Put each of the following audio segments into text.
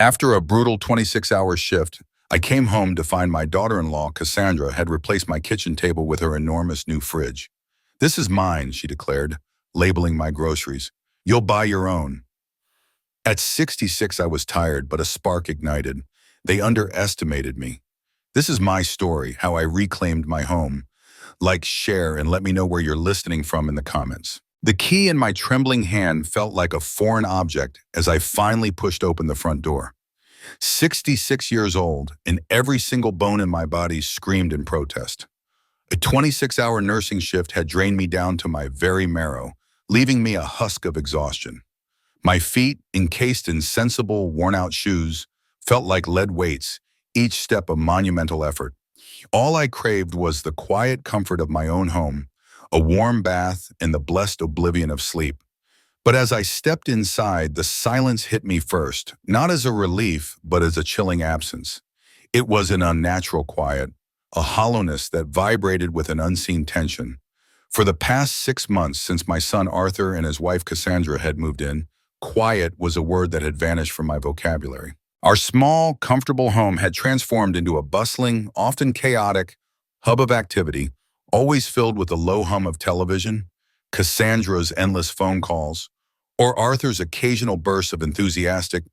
After a brutal 26-hour shift, I came home to find my daughter-in-law, Cassandra, had replaced my kitchen table with her enormous new fridge. "This is mine," she declared, labeling my groceries. "You'll buy your own." At 66, I was tired, but a spark ignited. They underestimated me. This is my story, how I reclaimed my home. Like, share, and let me know where you're listening from in the comments. The key in my trembling hand felt like a foreign object as I finally pushed open the front door. 66 years old, and every single bone in my body screamed in protest. A 26-hour nursing shift had drained me down to my very marrow, leaving me a husk of exhaustion. My feet, encased in sensible, worn-out shoes, felt like lead weights, each step a monumental effort. All I craved was the quiet comfort of my own home, a warm bath, and the blessed oblivion of sleep. But as I stepped inside, the silence hit me first, not as a relief, but as a chilling absence. It was an unnatural quiet, a hollowness that vibrated with an unseen tension. For the past 6 months since my son Arthur and his wife Cassandra had moved in, quiet was a word that had vanished from my vocabulary. Our small, comfortable home had transformed into a bustling, often chaotic, hub of activity, always filled with the low hum of television, Cassandra's endless phone calls, or Arthur's occasional bursts of enthusiastic,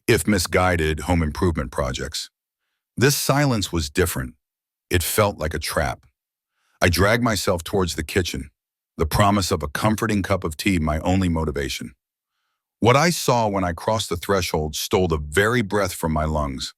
if misguided, home improvement projects. This silence was different. It felt like a trap. I dragged myself towards the kitchen, the promise of a comforting cup of tea my only motivation. What I saw when I crossed the threshold stole the very breath from my lungs.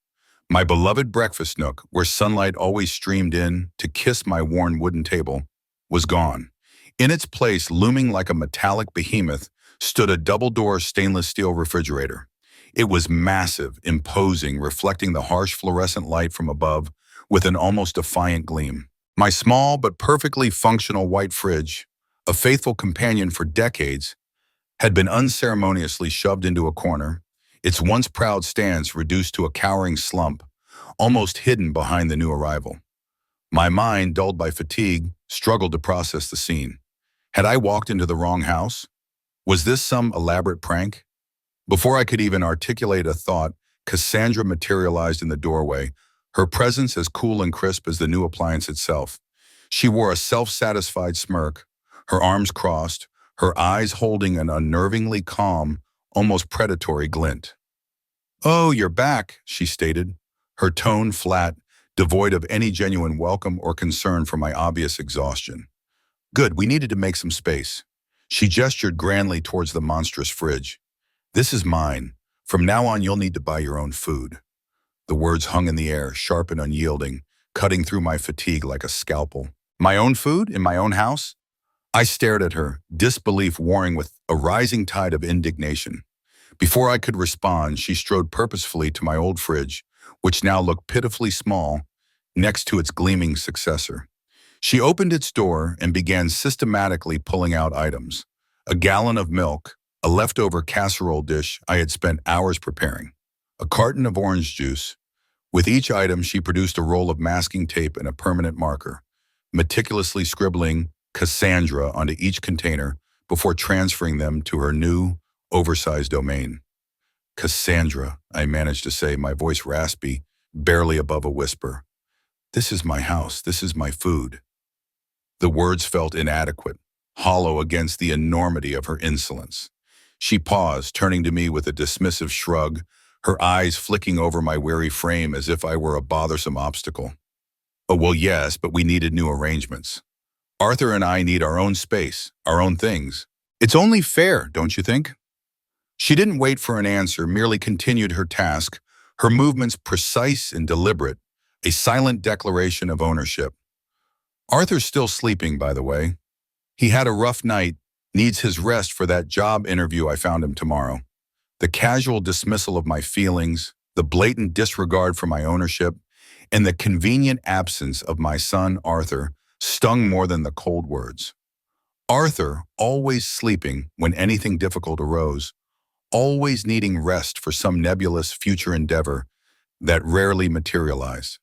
My beloved breakfast nook, where sunlight always streamed in to kiss my worn wooden table, was gone. In its place, looming like a metallic behemoth, stood a double-door stainless steel refrigerator. It was massive, imposing, reflecting the harsh fluorescent light from above with an almost defiant gleam. My small but perfectly functional white fridge, a faithful companion for decades, had been unceremoniously shoved into a corner, its once proud stance reduced to a cowering slump, almost hidden behind the new arrival. My mind, dulled by fatigue, struggled to process the scene. Had I walked into the wrong house? Was this some elaborate prank? Before I could even articulate a thought, Cassandra materialized in the doorway, her presence as cool and crisp as the new appliance itself. She wore a self-satisfied smirk, her arms crossed, her eyes holding an unnervingly calm, almost predatory glint. "Oh, you're back," she stated, her tone flat, devoid of any genuine welcome or concern for my obvious exhaustion. "Good, we needed to make some space." She gestured grandly towards the monstrous fridge. "This is mine. From now on, you'll need to buy your own food." The words hung in the air, sharp and unyielding, cutting through my fatigue like a scalpel. My own food? In my own house? I stared at her, disbelief warring with a rising tide of indignation. Before I could respond, she strode purposefully to my old fridge, which now looked pitifully small, next to its gleaming successor. She opened its door and began systematically pulling out items. A gallon of milk, a leftover casserole dish I had spent hours preparing, a carton of orange juice. With each item, she produced a roll of masking tape and a permanent marker, meticulously scribbling Cassandra onto each container before transferring them to her new, oversized domain. "Cassandra," I managed to say, my voice raspy, barely above a whisper. "This is my house. This is my food." The words felt inadequate, hollow against the enormity of her insolence. She paused, turning to me with a dismissive shrug, her eyes flicking over my weary frame as if I were a bothersome obstacle. "Oh, well, yes, but we needed new arrangements. Arthur and I need our own space, our own things. It's only fair, don't you think?" She didn't wait for an answer, merely continued her task, her movements precise and deliberate, a silent declaration of ownership. "Arthur's still sleeping, by the way. He had a rough night, needs his rest for that job interview I found him tomorrow." The casual dismissal of my feelings, the blatant disregard for my ownership, and the convenient absence of my son Arthur stung more than the cold words. Arthur, always sleeping when anything difficult arose, always needing rest for some nebulous future endeavor that rarely materialized.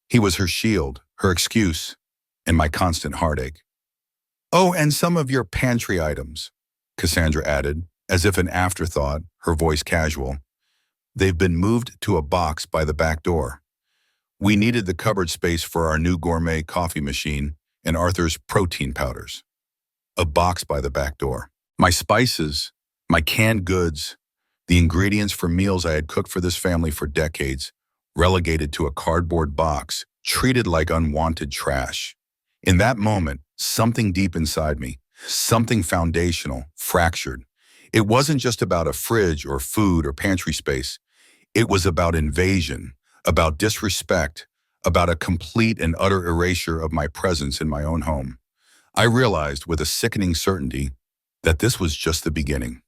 He was her shield, her excuse, and my constant heartache. "Oh, and some of your pantry items," Cassandra added, as if an afterthought, her voice casual. They've been moved to a box by the back door. We needed the cupboard space for our new gourmet coffee machine and Arthur's protein powders. A box by the back door. My spices, my canned goods, the ingredients for meals I had cooked for this family for decades, relegated to a cardboard box, treated like unwanted trash. In that moment, something deep inside me, something foundational, fractured. It wasn't just about a fridge or food or pantry space. It was about invasion, about disrespect, about a complete and utter erasure of my presence in my own home. I realized with a sickening certainty that this was just the beginning.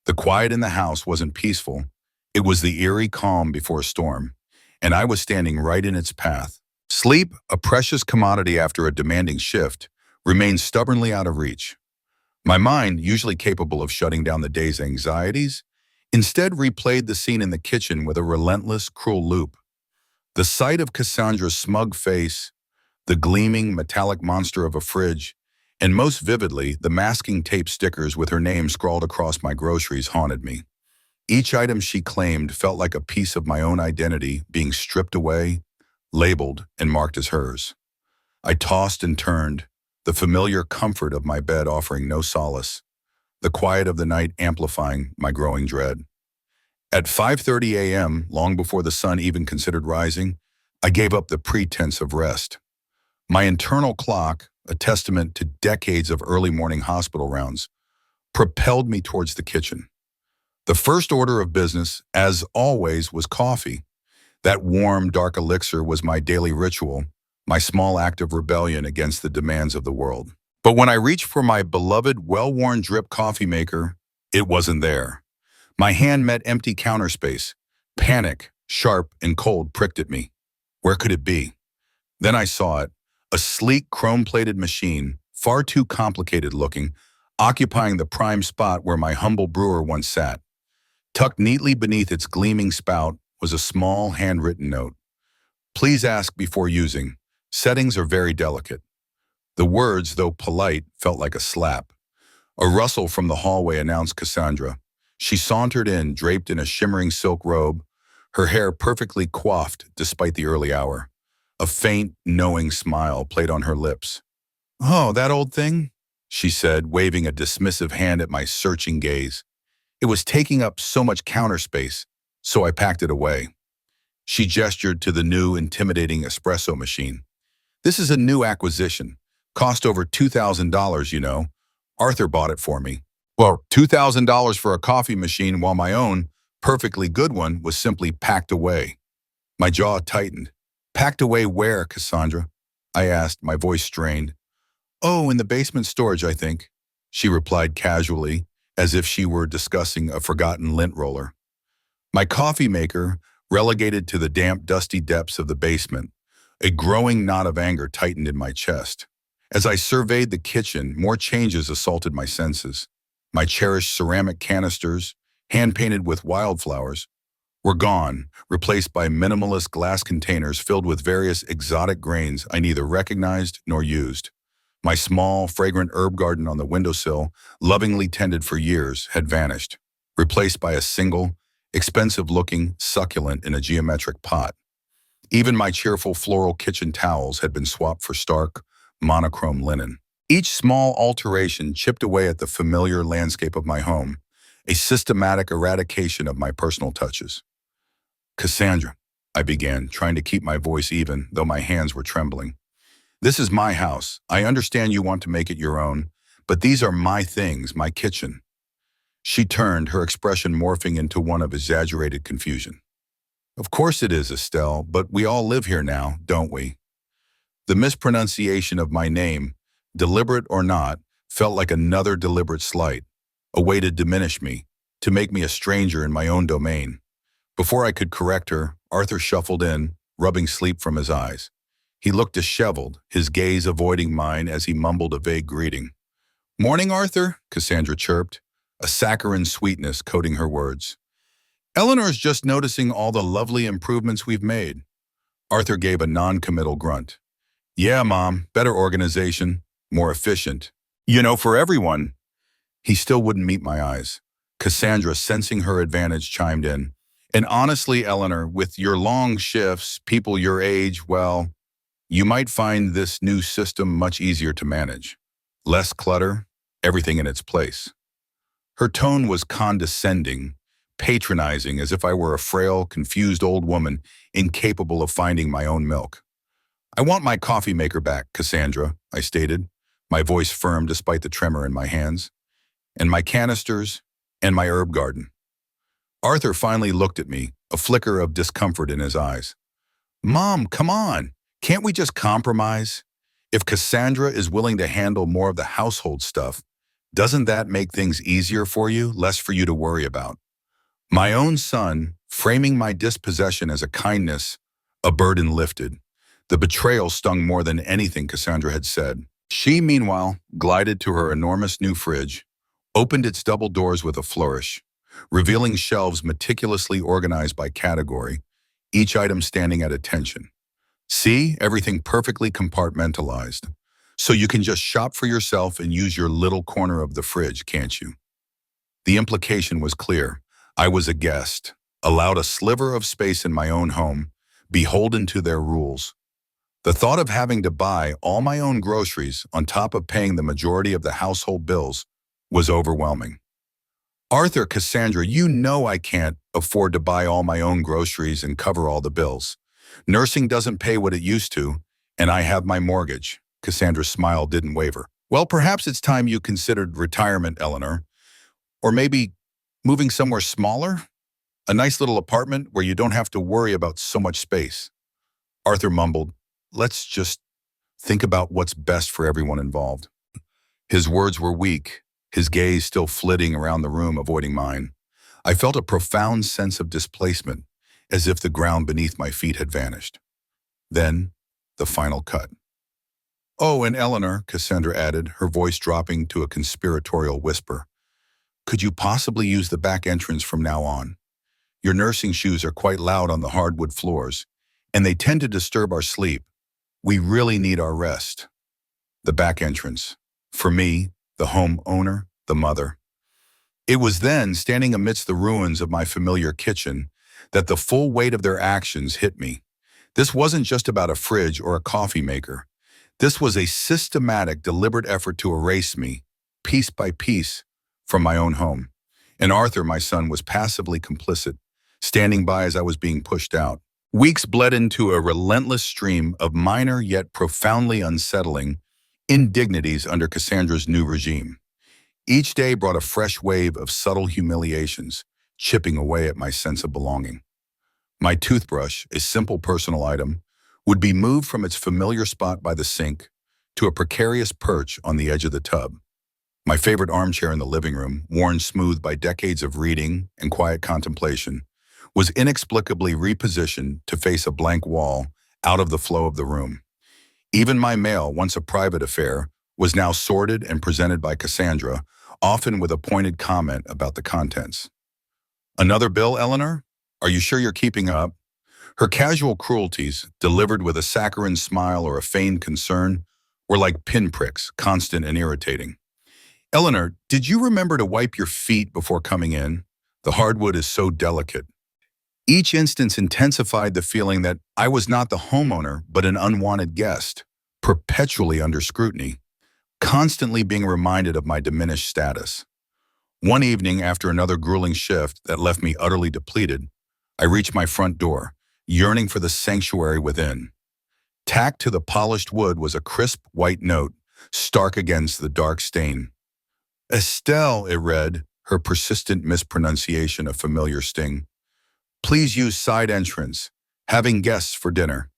The quiet in the house wasn't peaceful. It was the eerie calm before a storm, and I was standing right in its path. Sleep, a precious commodity after a demanding shift, remained stubbornly out of reach. My mind, usually capable of shutting down the day's anxieties, instead replayed the scene in the kitchen with a relentless, cruel loop. The sight of Cassandra's smug face, the gleaming, metallic monster of a fridge, and most vividly, the masking tape stickers with her name scrawled across my groceries haunted me. Each item she claimed felt like a piece of my own identity being stripped away, labeled, and marked as hers. I tossed and turned, the familiar comfort of my bed offering no solace, the quiet of the night amplifying my growing dread. At 5:30 a.m., long before the sun even considered rising, I gave up the pretense of rest. My internal clock, a testament to decades of early morning hospital rounds, propelled me towards the kitchen. The first order of business, as always, was coffee. That warm, dark elixir was my daily ritual, my small act of rebellion against the demands of the world. But when I reached for my beloved, well-worn drip coffee maker, it wasn't there. My hand met empty counter space. Panic, sharp and cold, pricked at me. Where could it be? Then I saw it, a sleek, chrome-plated machine, far too complicated looking, occupying the prime spot where my humble brewer once sat. Tucked neatly beneath its gleaming spout was a small, handwritten note. Please ask before using. Settings are very delicate. The words, though polite, felt like a slap. A rustle from the hallway announced Cassandra. She sauntered in, draped in a shimmering silk robe, her hair perfectly coiffed despite the early hour. A faint, knowing smile played on her lips. "Oh, that old thing?" she said, waving a dismissive hand at my searching gaze. It was taking up so much counter space, so I packed it away. She gestured to the new, intimidating espresso machine. "This is a new acquisition. Cost over $2,000, you know. Arthur bought it for me." Well, $2,000 for a coffee machine while my own, perfectly good one, was simply packed away. My jaw tightened. "Packed away where, Cassandra?" I asked, my voice strained. "Oh, in the basement storage, I think," she replied casually, as if she were discussing a forgotten lint roller. My coffee maker, relegated to the damp, dusty depths of the basement, a growing knot of anger tightened in my chest. As I surveyed the kitchen, more changes assaulted my senses. My cherished ceramic canisters, hand-painted with wildflowers, were gone, replaced by minimalist glass containers filled with various exotic grains I neither recognized nor used. My small, fragrant herb garden on the windowsill, lovingly tended for years, had vanished, replaced by a single, expensive-looking succulent in a geometric pot. Even my cheerful floral kitchen towels had been swapped for stark, monochrome linen. Each small alteration chipped away at the familiar landscape of my home, a systematic eradication of my personal touches. "Cassandra," I began, trying to keep my voice even, though my hands were trembling. "This is my house. I understand you want to make it your own, but these are my things, my kitchen." She turned, her expression morphing into one of exaggerated confusion. "Of course it is, Estelle, but we all live here now, don't we?" The mispronunciation of my name, deliberate or not, felt like another deliberate slight, a way to diminish me, to make me a stranger in my own domain. Before I could correct her, Arthur shuffled in, rubbing sleep from his eyes. He looked disheveled, his gaze avoiding mine as he mumbled a vague greeting. "Morning, Arthur," Cassandra chirped, a saccharine sweetness coating her words. "Eleanor's just noticing all the lovely improvements we've made." Arthur gave a non-committal grunt. "Yeah, Mom, better organization, more efficient. You know, for everyone." He still wouldn't meet my eyes. Cassandra, sensing her advantage, chimed in. And honestly, Eleanor, with your long shifts, people your age, well, you might find this new system much easier to manage. Less clutter, everything in its place. Her tone was condescending, patronizing, as if I were a frail, confused old woman incapable of finding my own milk. I want my coffee maker back, Cassandra, I stated, my voice firm despite the tremor in my hands, and my canisters, and my herb garden. Arthur finally looked at me, a flicker of discomfort in his eyes. Mom, come on. Can't we just compromise? If Cassandra is willing to handle more of the household stuff, doesn't that make things easier for you, less for you to worry about? My own son, framing my dispossession as a kindness, a burden lifted. The betrayal stung more than anything Cassandra had said. She, meanwhile, glided to her enormous new fridge, opened its double doors with a flourish, revealing shelves meticulously organized by category, each item standing at attention. See, everything perfectly compartmentalized. So you can just shop for yourself and use your little corner of the fridge, can't you? The implication was clear. I was a guest, allowed a sliver of space in my own home, beholden to their rules. The thought of having to buy all my own groceries on top of paying the majority of the household bills was overwhelming. Arthur, Cassandra, you know I can't afford to buy all my own groceries and cover all the bills. Nursing doesn't pay what it used to, and I have my mortgage. Cassandra's smile didn't waver. Well, perhaps it's time you considered retirement, Eleanor. Or maybe moving somewhere smaller? A nice little apartment where you don't have to worry about so much space. Arthur mumbled, let's just think about what's best for everyone involved. His words were weak, his gaze still flitting around the room, avoiding mine. I felt a profound sense of displacement, as if the ground beneath my feet had vanished. Then, the final cut. Oh, and Eleanor, Cassandra added, her voice dropping to a conspiratorial whisper, could you possibly use the back entrance from now on? Your nursing shoes are quite loud on the hardwood floors, and they tend to disturb our sleep. We really need our rest. The back entrance. For me, the home owner, the mother. It was then, standing amidst the ruins of my familiar kitchen, that the full weight of their actions hit me. This wasn't just about a fridge or a coffee maker. This was a systematic, deliberate effort to erase me, piece by piece, from my own home. And Arthur, my son, was passively complicit, standing by as I was being pushed out. Weeks bled into a relentless stream of minor yet profoundly unsettling indignities under Cassandra's new regime. Each day brought a fresh wave of subtle humiliations, chipping away at my sense of belonging. My toothbrush, a simple personal item, would be moved from its familiar spot by the sink to a precarious perch on the edge of the tub. My favorite armchair in the living room, worn smooth by decades of reading and quiet contemplation, was inexplicably repositioned to face a blank wall out of the flow of the room. Even my mail, once a private affair, was now sorted and presented by Cassandra, often with a pointed comment about the contents. Another bill, Eleanor? Are you sure you're keeping up? Her casual cruelties, delivered with a saccharine smile or a feigned concern, were like pinpricks, constant and irritating. Eleanor, did you remember to wipe your feet before coming in? The hardwood is so delicate. Each instance intensified the feeling that I was not the homeowner, but an unwanted guest, perpetually under scrutiny, constantly being reminded of my diminished status. One evening, after another grueling shift that left me utterly depleted, I reached my front door, yearning for the sanctuary within. Tacked to the polished wood was a crisp white note, stark against the dark stain. Estelle, it read, her persistent mispronunciation a familiar sting. Please use side entrance. Having guests for dinner.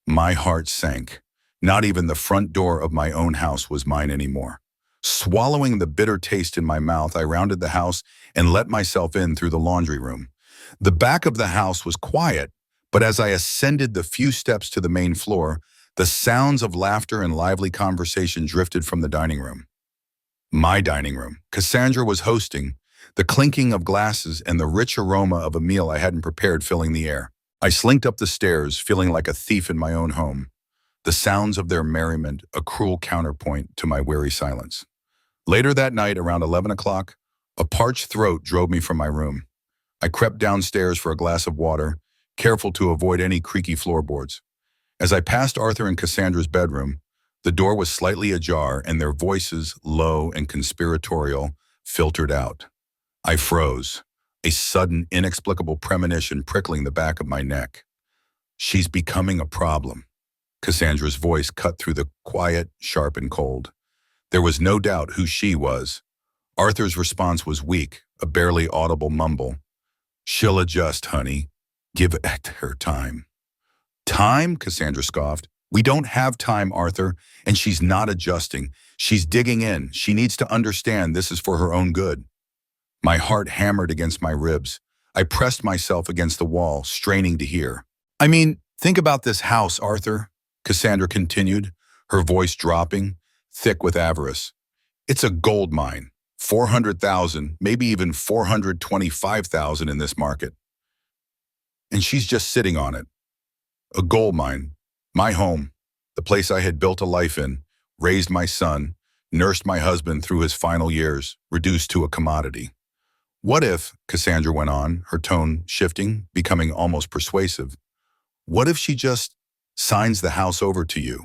My heart sank. Not even the front door of my own house was mine anymore. Swallowing the bitter taste in my mouth, I rounded the house and let myself in through the laundry room. The back of the house was quiet, but as I ascended the few steps to the main floor, the sounds of laughter and lively conversation drifted from the dining room. My dining room. Cassandra was hosting, the clinking of glasses and the rich aroma of a meal I hadn't prepared filling the air. I slinked up the stairs, feeling like a thief in my own home. The sounds of their merriment, a cruel counterpoint to my weary silence. Later that night, around 11 o'clock, a parched throat drove me from my room. I crept downstairs for a glass of water, careful to avoid any creaky floorboards. As I passed Arthur and Cassandra's bedroom, the door was slightly ajar and their voices, low and conspiratorial, filtered out. I froze, a sudden, inexplicable premonition prickling the back of my neck. She's becoming a problem. Cassandra's voice cut through the quiet, sharp and cold. There was no doubt who she was. Arthur's response was weak, a barely audible mumble. She'll adjust, honey. Give her time. Time? Cassandra scoffed. We don't have time, Arthur, and she's not adjusting. She's digging in. She needs to understand this is for her own good. My heart hammered against my ribs. I pressed myself against the wall, straining to hear. I mean, think about this house, Arthur, Cassandra continued, her voice dropping, thick with avarice. It's a gold mine. 400,000, maybe even 425,000 in this market. And she's just sitting on it. A gold mine, my home, the place I had built a life in, raised my son, nursed my husband through his final years, reduced to a commodity. What if, Cassandra went on, her tone shifting, becoming almost persuasive, what if she just signs the house over to you?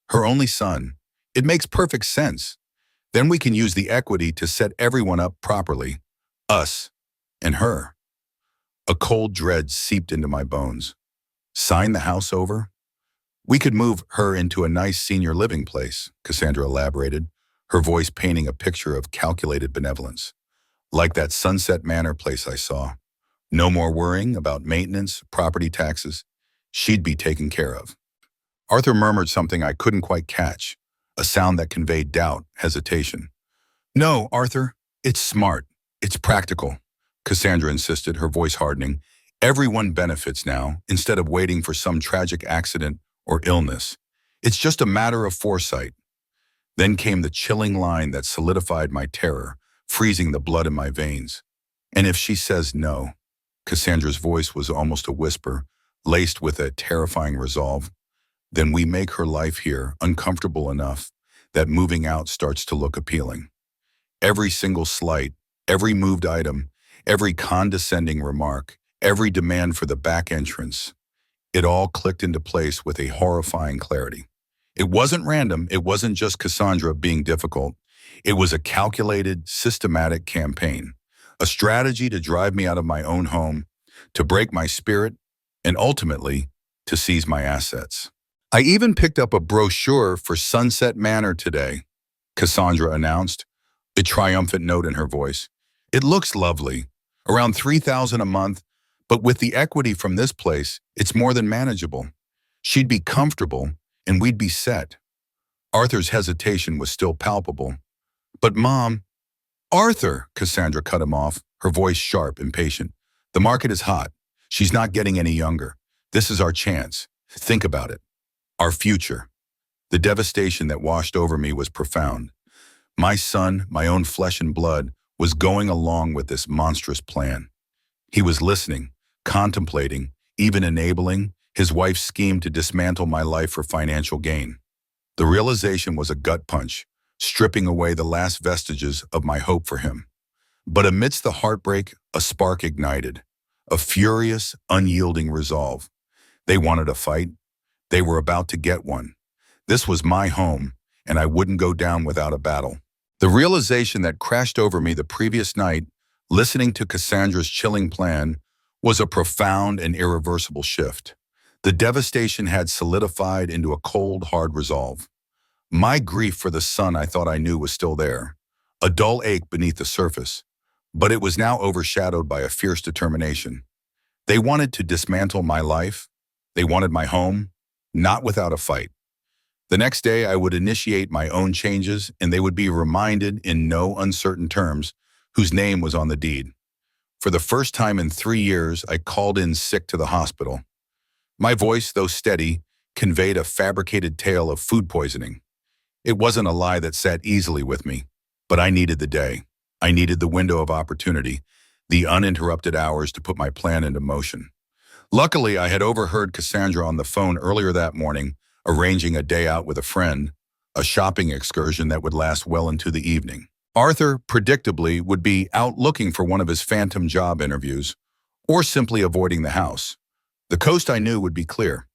Her only son. It makes perfect sense. Then we can use the equity to set everyone up properly. Us and her. A cold dread seeped into my bones. Sign the house over? We could move her into a nice senior living place, Cassandra elaborated, her voice painting a picture of calculated benevolence. Like that Sunset Manor place I saw. No more worrying about maintenance, property taxes. She'd be taken care of. Arthur murmured something I couldn't quite catch, a sound that conveyed doubt, hesitation. No, Arthur, it's smart. It's practical, Cassandra insisted, her voice hardening. Everyone benefits now, instead of waiting for some tragic accident or illness. It's just a matter of foresight. Then came the chilling line that solidified my terror, freezing the blood in my veins. And if she says no, Cassandra's voice was almost a whisper, laced with a terrifying resolve, then we make her life here uncomfortable enough that moving out starts to look appealing. Every single slight, every moved item, every condescending remark, every demand for the back entrance, it all clicked into place with a horrifying clarity. It wasn't random, it wasn't just Cassandra being difficult. It was a calculated, systematic campaign, a strategy to drive me out of my own home, to break my spirit, and ultimately, to seize my assets. I even picked up a brochure for Sunset Manor today, Cassandra announced, a triumphant note in her voice. It looks lovely, around $3,000 a month, but with the equity from this place, it's more than manageable. She'd be comfortable, and we'd be set. Arthur's hesitation was still palpable. But Mom, Arthur, Cassandra cut him off, her voice sharp, impatient. The market is hot. She's not getting any younger. This is our chance. Think about it. Our future. The devastation that washed over me was profound. My son, my own flesh and blood, was going along with this monstrous plan. He was listening, contemplating, even enabling his wife's scheme to dismantle my life for financial gain. The realization was a gut punch, stripping away the last vestiges of my hope for him. But amidst the heartbreak, a spark ignited, a furious, unyielding resolve. They wanted a fight. They were about to get one. This was my home, and I wouldn't go down without a battle. The realization that crashed over me the previous night, listening to Cassandra's chilling plan, was a profound and irreversible shift. The devastation had solidified into a cold, hard resolve. My grief for the son I thought I knew was still there, a dull ache beneath the surface, but it was now overshadowed by a fierce determination. They wanted to dismantle my life. They wanted my home, not without a fight. The next day, I would initiate my own changes, and they would be reminded in no uncertain terms whose name was on the deed. For the first time in 3 years, I called in sick to the hospital. My voice, though steady, conveyed a fabricated tale of food poisoning. It wasn't a lie that sat easily with me, but I needed the day. I needed the window of opportunity, the uninterrupted hours to put my plan into motion. Luckily, I had overheard Cassandra on the phone earlier that morning, arranging a day out with a friend, a shopping excursion that would last well into the evening. Arthur, predictably, would be out looking for one of his phantom job interviews, or simply avoiding the house. The coast I knew would be clear.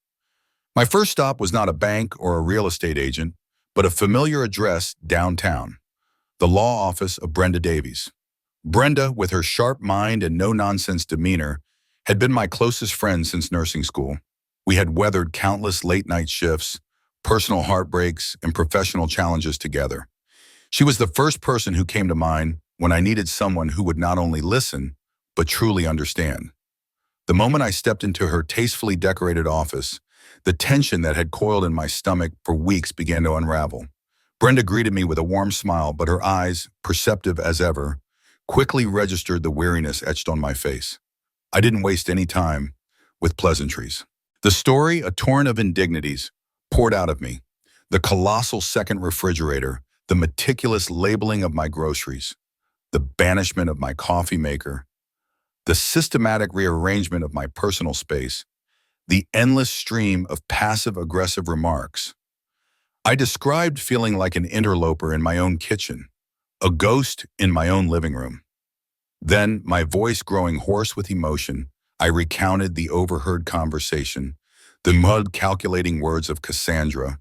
My first stop was not a bank or a real estate agent, but a familiar address downtown, the law office of Brenda Davies. Brenda, with her sharp mind and no-nonsense demeanor, had been my closest friend since nursing school. We had weathered countless late-night shifts, personal heartbreaks, and professional challenges together. She was the first person who came to mind when I needed someone who would not only listen, but truly understand. The moment I stepped into her tastefully decorated office, the tension that had coiled in my stomach for weeks began to unravel. Brenda greeted me with a warm smile, but her eyes, perceptive as ever, quickly registered the weariness etched on my face. I didn't waste any time with pleasantries. The story, a torrent of indignities, poured out of me. The colossal second refrigerator, the meticulous labeling of my groceries, the banishment of my coffee maker, the systematic rearrangement of my personal space, the endless stream of passive-aggressive remarks. I described feeling like an interloper in my own kitchen, a ghost in my own living room. Then, my voice growing hoarse with emotion, I recounted the overheard conversation, the mud-calculating words of Cassandra,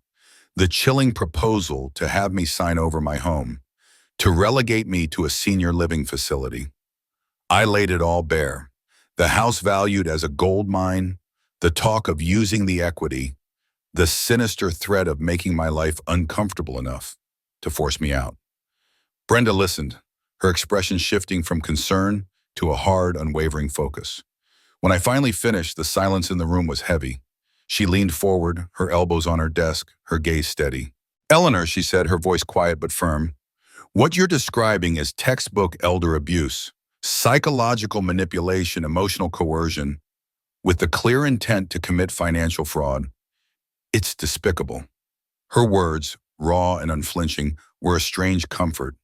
the chilling proposal to have me sign over my home, to relegate me to a senior living facility. I laid it all bare. The house valued as a gold mine, the talk of using the equity, the sinister threat of making my life uncomfortable enough to force me out. Brenda listened, her expression shifting from concern to a hard, unwavering focus. When I finally finished, the silence in the room was heavy. She leaned forward, her elbows on her desk, her gaze steady. "Eleanor," she said, her voice quiet but firm, "what you're describing is textbook elder abuse, psychological manipulation, emotional coercion, with the clear intent to commit financial fraud. It's despicable." Her words, raw and unflinching, were a strange comfort.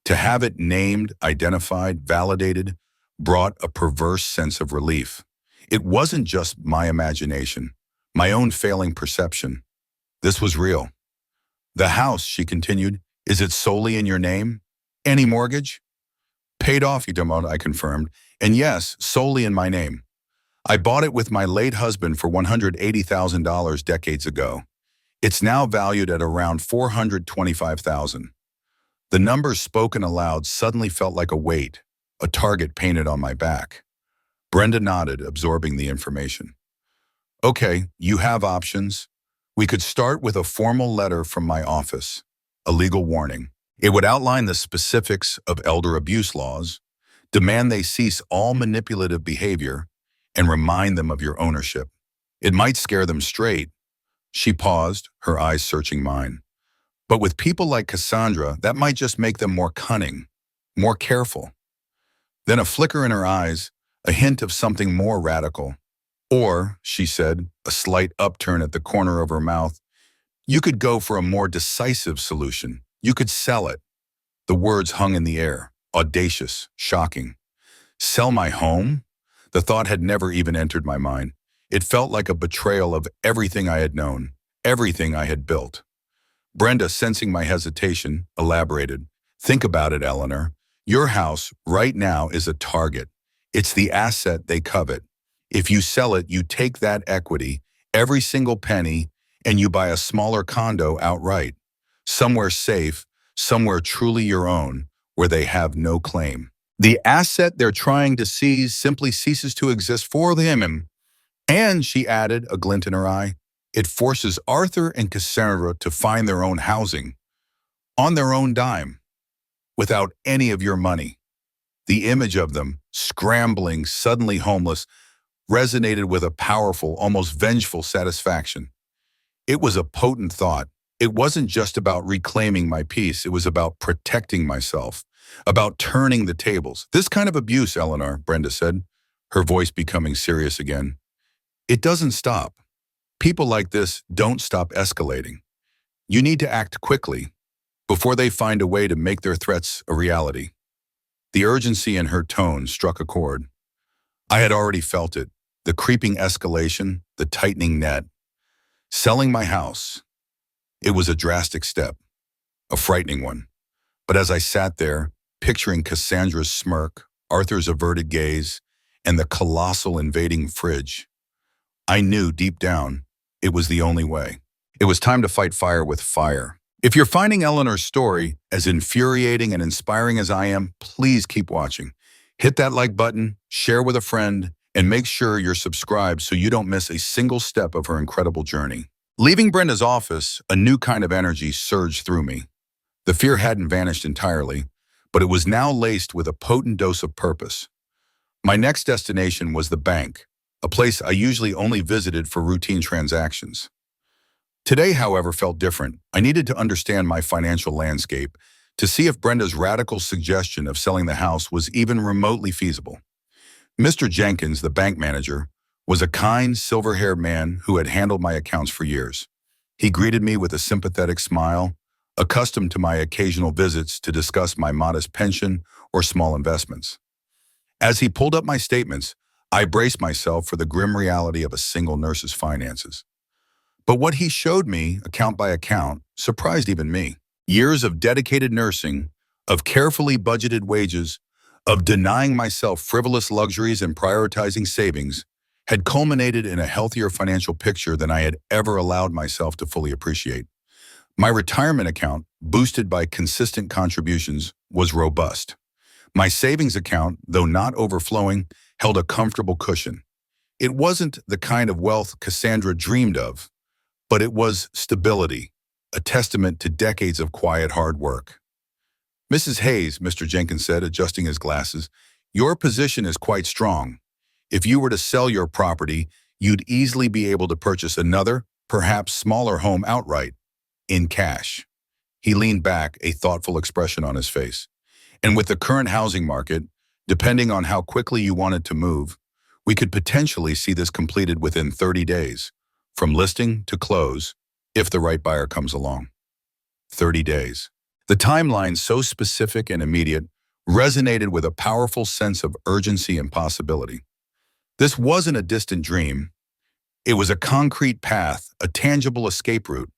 To have it named, identified, validated, brought a perverse sense of relief. It wasn't just my imagination, my own failing perception. This was real. "The house," she continued, "is it solely in your name? Any mortgage?" "Paid off," I confirmed, "and yes, solely in my name. I bought it with my late husband for $180,000 decades ago. It's now valued at around $425,000. The numbers spoken aloud suddenly felt like a weight, a target painted on my back. Brenda nodded, absorbing the information. "Okay, you have options. We could start with a formal letter from my office, a legal warning. It would outline the specifics of elder abuse laws, demand they cease all manipulative behavior, and remind them of your ownership. It might scare them straight." She paused, her eyes searching mine. "But with people like Cassandra, that might just make them more cunning, more careful." Then a flicker in her eyes, a hint of something more radical. "Or," she said, a slight upturn at the corner of her mouth, "you could go for a more decisive solution. You could sell it." The words hung in the air, audacious, shocking. Sell my home? The thought had never even entered my mind. It felt like a betrayal of everything I had known, everything I had built. Brenda, sensing my hesitation, elaborated. "Think about it, Eleanor. Your house, right now, is a target. It's the asset they covet. If you sell it, you take that equity, every single penny, and you buy a smaller condo outright. Somewhere safe, somewhere truly your own, where they have no claim. The asset they're trying to seize simply ceases to exist for them. And," she added, a glint in her eye, "it forces Arthur and Cassandra to find their own housing, on their own dime, without any of your money." The image of them, scrambling, suddenly homeless, resonated with a powerful, almost vengeful satisfaction. It was a potent thought. It wasn't just about reclaiming my peace, it was about protecting myself, about turning the tables. "This kind of abuse, Eleanor," Brenda said, her voice becoming serious again, "it doesn't stop. People like this don't stop escalating. You need to act quickly, before they find a way to make their threats a reality." The urgency in her tone struck a chord. I had already felt it, the creeping escalation, the tightening net. Selling my house. It was a drastic step, a frightening one. But as I sat there, picturing Cassandra's smirk, Arthur's averted gaze, and the colossal invading fridge. I knew deep down it was the only way. It was time to fight fire with fire. If you're finding Eleanor's story as infuriating and inspiring as I am, please keep watching. Hit that like button, share with a friend, and make sure you're subscribed so you don't miss a single step of her incredible journey. Leaving Brenda's office, a new kind of energy surged through me. The fear hadn't vanished entirely, but it was now laced with a potent dose of purpose. My next destination was the bank, a place I usually only visited for routine transactions. Today, however, felt different. I needed to understand my financial landscape to see if Brenda's radical suggestion of selling the house was even remotely feasible. Mr. Jenkins, the bank manager, was a kind, silver-haired man who had handled my accounts for years. He greeted me with a sympathetic smile, accustomed to my occasional visits to discuss my modest pension or small investments. As he pulled up my statements, I braced myself for the grim reality of a single nurse's finances. But what he showed me, account by account, surprised even me. Years of dedicated nursing, of carefully budgeted wages, of denying myself frivolous luxuries and prioritizing savings, had culminated in a healthier financial picture than I had ever allowed myself to fully appreciate. My retirement account, boosted by consistent contributions, was robust. My savings account, though not overflowing, held a comfortable cushion. It wasn't the kind of wealth Cassandra dreamed of, but it was stability, a testament to decades of quiet hard work. "Mrs. Hayes," Mr. Jenkins said, adjusting his glasses, "your position is quite strong. If you were to sell your property, you'd easily be able to purchase another, perhaps smaller home outright, in cash." He leaned back, a thoughtful expression on his face. "And with the current housing market, depending on how quickly you wanted to move, we could potentially see this completed within 30 days, from listing to close, if the right buyer comes along." 30 days. The timeline, so specific and immediate, resonated with a powerful sense of urgency and possibility. This wasn't a distant dream. It was a concrete path, a tangible escape route.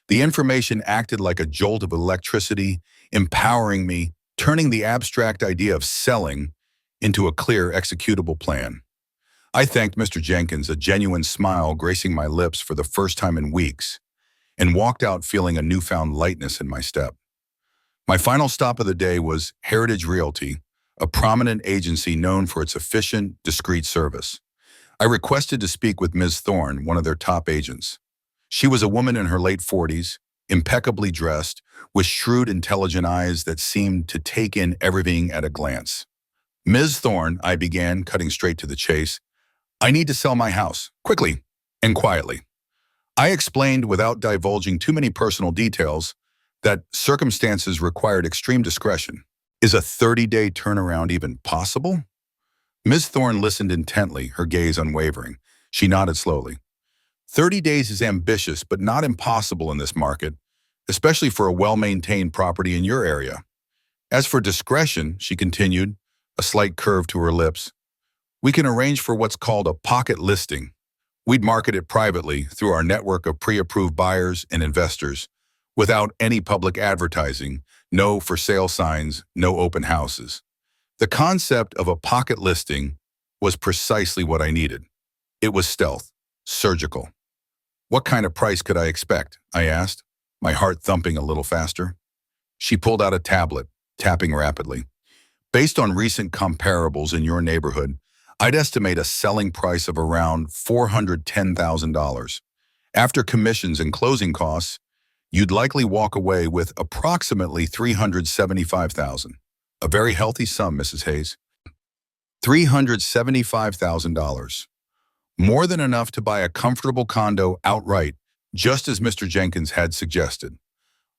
The information acted like a jolt of electricity, empowering me, turning the abstract idea of selling into a clear, executable plan. I thanked Mr. Jenkins, a genuine smile gracing my lips for the first time in weeks, and walked out feeling a newfound lightness in my step. My final stop of the day was Heritage Realty, a prominent agency known for its efficient, discreet service. I requested to speak with Ms. Thorne, one of their top agents. She was a woman in her late 40s, impeccably dressed, with shrewd, intelligent eyes that seemed to take in everything at a glance. "Ms. Thorne," I began, cutting straight to the chase, "I need to sell my house, quickly and quietly." I explained, without divulging too many personal details, that circumstances required extreme discretion. "Is a 30-day turnaround even possible?" Ms. Thorne listened intently, her gaze unwavering. She nodded slowly. 30 days is ambitious, but not impossible in this market, especially for a well-maintained property in your area. As for discretion," she continued, a slight curve to her lips, "we can arrange for what's called a pocket listing. We'd market it privately through our network of pre-approved buyers and investors, without any public advertising, no for sale signs, no open houses." The concept of a pocket listing was precisely what I needed. It was stealth, surgical. "What kind of price could I expect?" I asked, my heart thumping a little faster. She pulled out a tablet, tapping rapidly. "Based on recent comparables in your neighborhood, I'd estimate a selling price of around $410,000. After commissions and closing costs, you'd likely walk away with approximately $375,000. A very healthy sum, Mrs. Hayes. $375,000. More than enough to buy a comfortable condo outright, just as Mr. Jenkins had suggested.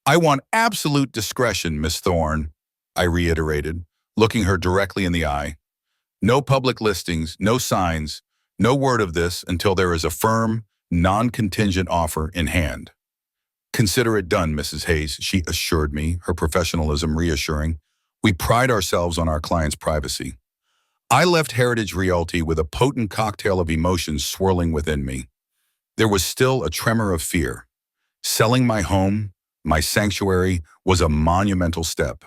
"I want absolute discretion, Miss Thorne," I reiterated, looking her directly in the eye. "No public listings, no signs, no word of this until there is a firm, non-contingent offer in hand." "Consider it done, Mrs. Hayes," she assured me, her professionalism reassuring. "We pride ourselves on our clients' privacy." I left Heritage Realty with a potent cocktail of emotions swirling within me. There was still a tremor of fear. Selling my home, my sanctuary, was a monumental step.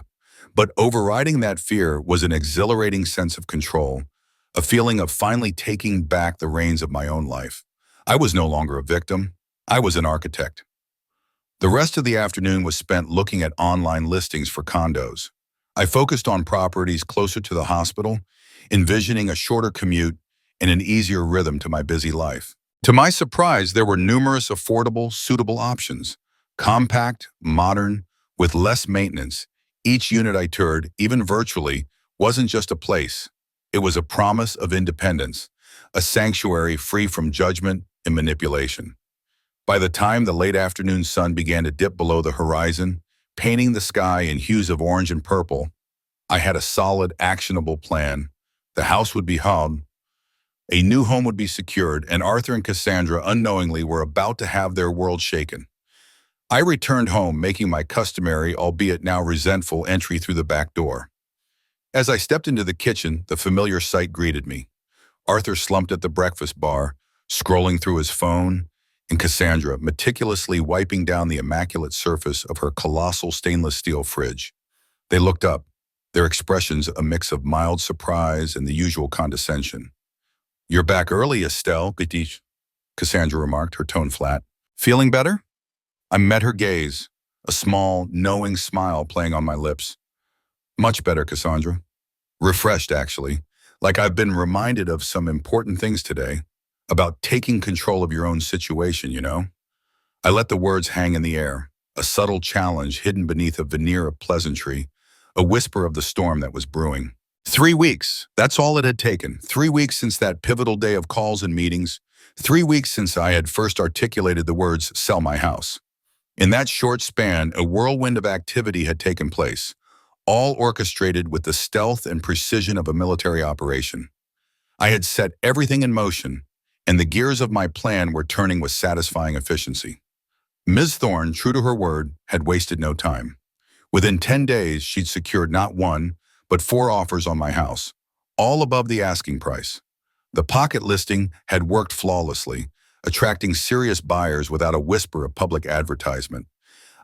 But overriding that fear was an exhilarating sense of control, a feeling of finally taking back the reins of my own life. I was no longer a victim. I was an architect. The rest of the afternoon was spent looking at online listings for condos. I focused on properties closer to the hospital, envisioning a shorter commute and an easier rhythm to my busy life. To my surprise, there were numerous affordable, suitable options. Compact, modern, with less maintenance. Each unit I toured, even virtually, wasn't just a place. It was a promise of independence, a sanctuary free from judgment and manipulation. By the time the late afternoon sun began to dip below the horizon, painting the sky in hues of orange and purple, I had a solid, actionable plan. The house would be hauled, a new home would be secured, and Arthur and Cassandra unknowingly were about to have their world shaken. I returned home, making my customary, albeit now resentful, entry through the back door. As I stepped into the kitchen, the familiar sight greeted me. Arthur slumped at the breakfast bar, scrolling through his phone, and Cassandra meticulously wiping down the immaculate surface of her colossal stainless steel fridge. They looked up, their expressions a mix of mild surprise and the usual condescension. "You're back early, Estelle, Gatish," Cassandra remarked, her tone flat. "Feeling better?" I met her gaze, a small, knowing smile playing on my lips. "Much better, Cassandra. Refreshed, actually. Like I've been reminded of some important things today. About taking control of your own situation, you know?" I let the words hang in the air, a subtle challenge hidden beneath a veneer of pleasantry, a whisper of the storm that was brewing. 3 weeks, that's all it had taken. 3 weeks since that pivotal day of calls and meetings. 3 weeks since I had first articulated the words, "sell my house." In that short span, a whirlwind of activity had taken place, all orchestrated with the stealth and precision of a military operation. I had set everything in motion, and the gears of my plan were turning with satisfying efficiency. Ms. Thorne, true to her word, had wasted no time. Within 10 days, she'd secured not one, but 4 offers on my house, all above the asking price. The pocket listing had worked flawlessly, attracting serious buyers without a whisper of public advertisement.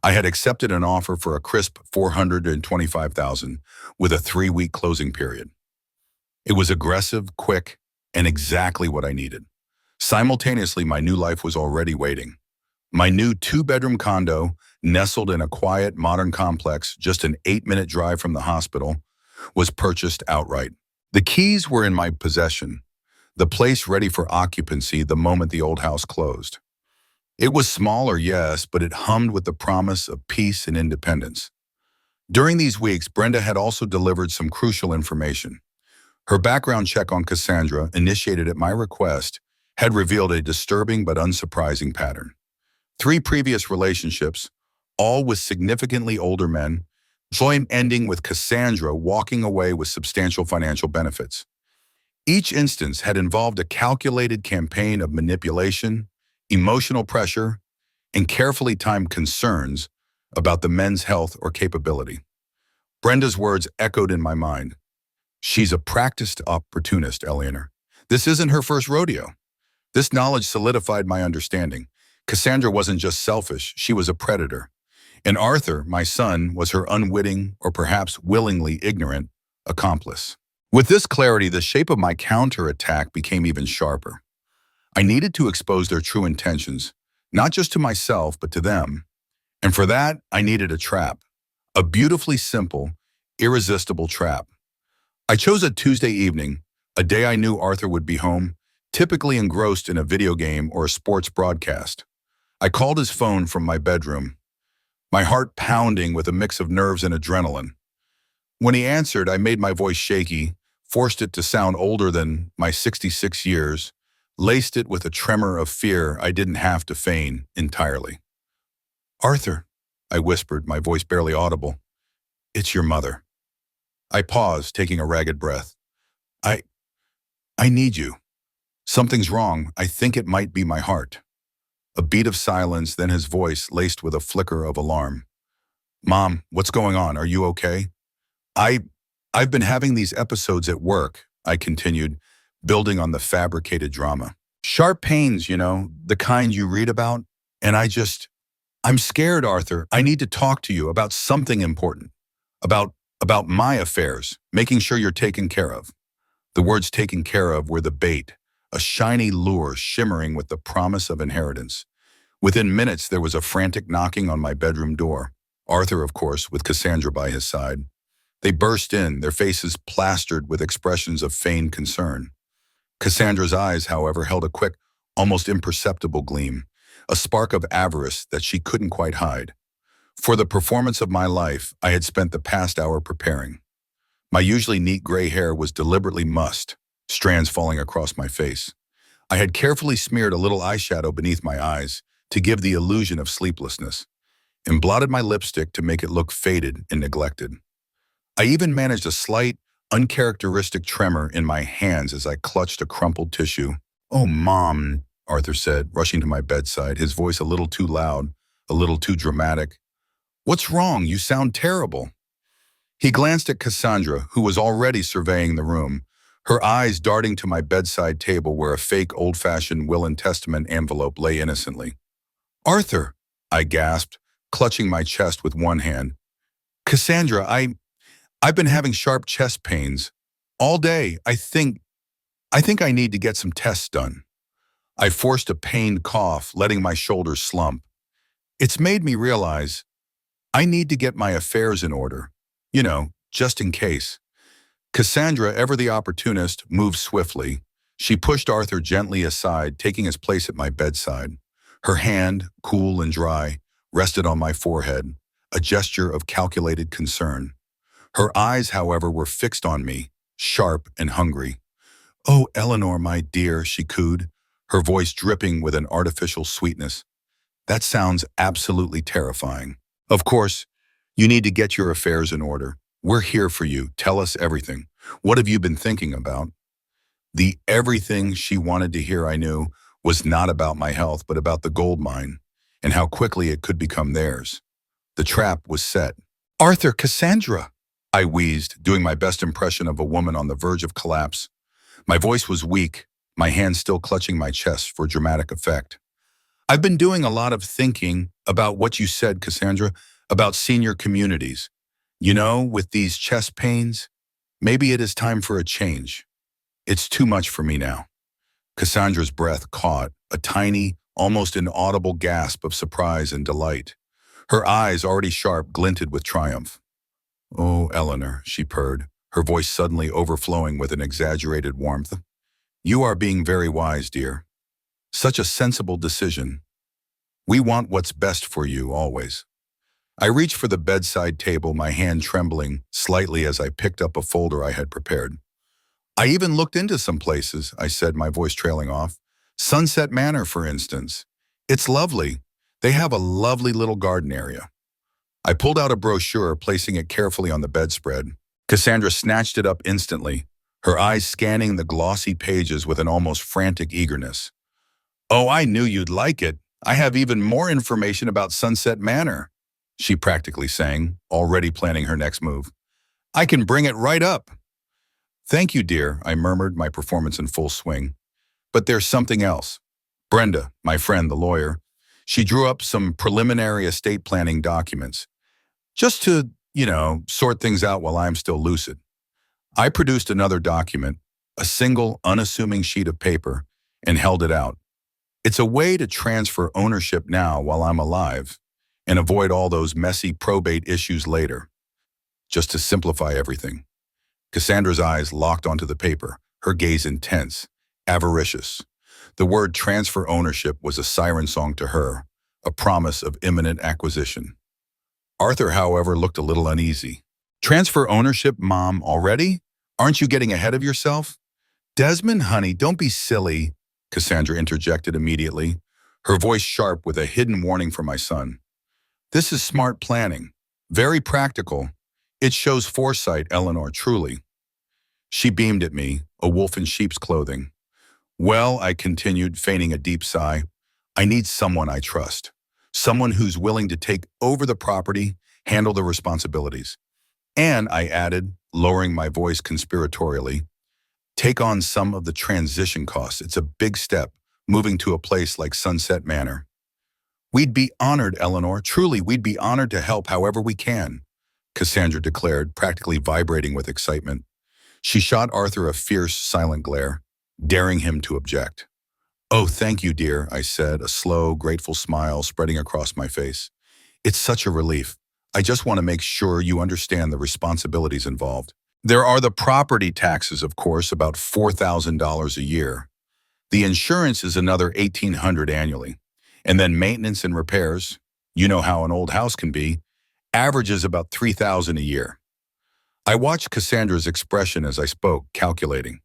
I had accepted an offer for a crisp $425,000 with a 3-week closing period. It was aggressive, quick, and exactly what I needed. Simultaneously, my new life was already waiting. My new 2-bedroom condo, nestled in a quiet, modern complex just an 8-minute drive from the hospital, was purchased outright. The keys were in my possession, the place ready for occupancy the moment the old house closed. It was smaller, yes, but it hummed with the promise of peace and independence. During these weeks, Brenda had also delivered some crucial information. Her background check on Cassandra, initiated at my request, had revealed a disturbing but unsurprising pattern. 3 previous relationships, all with significantly older men, joint ending with Cassandra walking away with substantial financial benefits. Each instance had involved a calculated campaign of manipulation, emotional pressure, and carefully timed concerns about the men's health or capability. Brenda's words echoed in my mind. "She's a practiced opportunist, Eleanor. This isn't her first rodeo." This knowledge solidified my understanding. Cassandra wasn't just selfish, she was a predator. And Arthur, my son, was her unwitting, or perhaps willingly ignorant, accomplice. With this clarity, the shape of my counterattack became even sharper. I needed to expose their true intentions, not just to myself, but to them. And for that, I needed a trap. A beautifully simple, irresistible trap. I chose a Tuesday evening, a day I knew Arthur would be home, typically engrossed in a video game or a sports broadcast. I called his phone from my bedroom, my heart pounding with a mix of nerves and adrenaline. When he answered, I made my voice shaky, forced it to sound older than my 66 years, laced it with a tremor of fear I didn't have to feign entirely. "Arthur," I whispered, my voice barely audible. "It's your mother." I paused, taking a ragged breath. I need you. Something's wrong. I think it might be my heart." A beat of silence, then his voice laced with a flicker of alarm. "Mom, what's going on? Are you okay?" I've been having these episodes at work," I continued, building on the fabricated drama. "Sharp pains, you know, the kind you read about. And I'm scared, Arthur. I need to talk to you about something important. About my affairs, making sure you're taken care of." The words taken care of were the bait, a shiny lure shimmering with the promise of inheritance. Within minutes, there was a frantic knocking on my bedroom door. Arthur, of course, with Cassandra by his side. They burst in, their faces plastered with expressions of feigned concern. Cassandra's eyes, however, held a quick, almost imperceptible gleam, a spark of avarice that she couldn't quite hide. For the performance of my life, I had spent the past hour preparing. My usually neat gray hair was deliberately mussed, strands falling across my face. I had carefully smeared a little eyeshadow beneath my eyes to give the illusion of sleeplessness, and blotted my lipstick to make it look faded and neglected. I even managed a slight, uncharacteristic tremor in my hands as I clutched a crumpled tissue. "Oh, Mom," Arthur said, rushing to my bedside, his voice a little too loud, a little too dramatic. "What's wrong? You sound terrible." He glanced at Cassandra, who was already surveying the room, her eyes darting to my bedside table where a fake old-fashioned will and testament envelope lay innocently. "Arthur," I gasped, clutching my chest with one hand. "Cassandra, I've been having sharp chest pains. All day, I think I need to get some tests done." I forced a pained cough, letting my shoulders slump. It's made me realize I need to get my affairs in order. Just in case. Cassandra, ever the opportunist, moved swiftly. She pushed Arthur gently aside, taking his place at my bedside. Her hand, cool and dry, rested on my forehead, a gesture of calculated concern. Her eyes, however, were fixed on me, sharp and hungry. "Oh, Eleanor, my dear," she cooed, her voice dripping with an artificial sweetness. "That sounds absolutely terrifying. Of course, you need to get your affairs in order. We're here for you. Tell us everything. What have you been thinking about?" The everything she wanted to hear, I knew, was not about my health, but about the gold mine, and how quickly it could become theirs. The trap was set. "Arthur, Cassandra," I wheezed, doing my best impression of a woman on the verge of collapse. My voice was weak, my hand still clutching my chest for dramatic effect. "I've been doing a lot of thinking about what you said, Cassandra, about senior communities. With these chest pains, maybe it is time for a change. It's too much for me now." Cassandra's breath caught, a tiny, almost inaudible gasp of surprise and delight. Her eyes, already sharp, glinted with triumph. "Oh, Eleanor," she purred, her voice suddenly overflowing with an exaggerated warmth. "You are being very wise, dear. Such a sensible decision. We want what's best for you, always." I reached for the bedside table, my hand trembling slightly as I picked up a folder I had prepared. "I even looked into some places," I said, my voice trailing off. "Sunset Manor, for instance. It's lovely. They have a lovely little garden area." I pulled out a brochure, placing it carefully on the bedspread. Cassandra snatched it up instantly, her eyes scanning the glossy pages with an almost frantic eagerness. "Oh, I knew you'd like it. I have even more information about Sunset Manor," she practically sang, already planning her next move. "I can bring it right up." "Thank you, dear," I murmured, my performance in full swing. "But there's something else." Brenda, my friend, the lawyer, she drew up some preliminary estate planning documents, just to, sort things out while I'm still lucid. I produced another document, a single, unassuming sheet of paper, and held it out. "It's a way to transfer ownership now while I'm alive, and avoid all those messy probate issues later. Just to simplify everything." Cassandra's eyes locked onto the paper, her gaze intense, avaricious. The word transfer ownership was a siren song to her, a promise of imminent acquisition. Arthur, however, looked a little uneasy. "Transfer ownership, Mom, already? Aren't you getting ahead of yourself?" "Desmond, honey, don't be silly," Cassandra interjected immediately, her voice sharp with a hidden warning for my son. "This is smart planning. Very practical. It shows foresight, Eleanor, truly." She beamed at me, a wolf in sheep's clothing. "Well," I continued, feigning a deep sigh, "I need someone I trust. Someone who's willing to take over the property, handle the responsibilities. And," I added, lowering my voice conspiratorially, "take on some of the transition costs. It's a big step, moving to a place like Sunset Manor." "We'd be honored, Eleanor. Truly, we'd be honored to help however we can," Cassandra declared, practically vibrating with excitement. She shot Arthur a fierce, silent glare, daring him to object. "Oh, thank you, dear," I said, a slow, grateful smile spreading across my face. "It's such a relief. I just want to make sure you understand the responsibilities involved. There are the property taxes, of course, about $4,000 a year. The insurance is another $1,800 annually. And then maintenance and repairs, you know how an old house can be, averages about $3,000 a year." I watched Cassandra's expression as I spoke, calculating.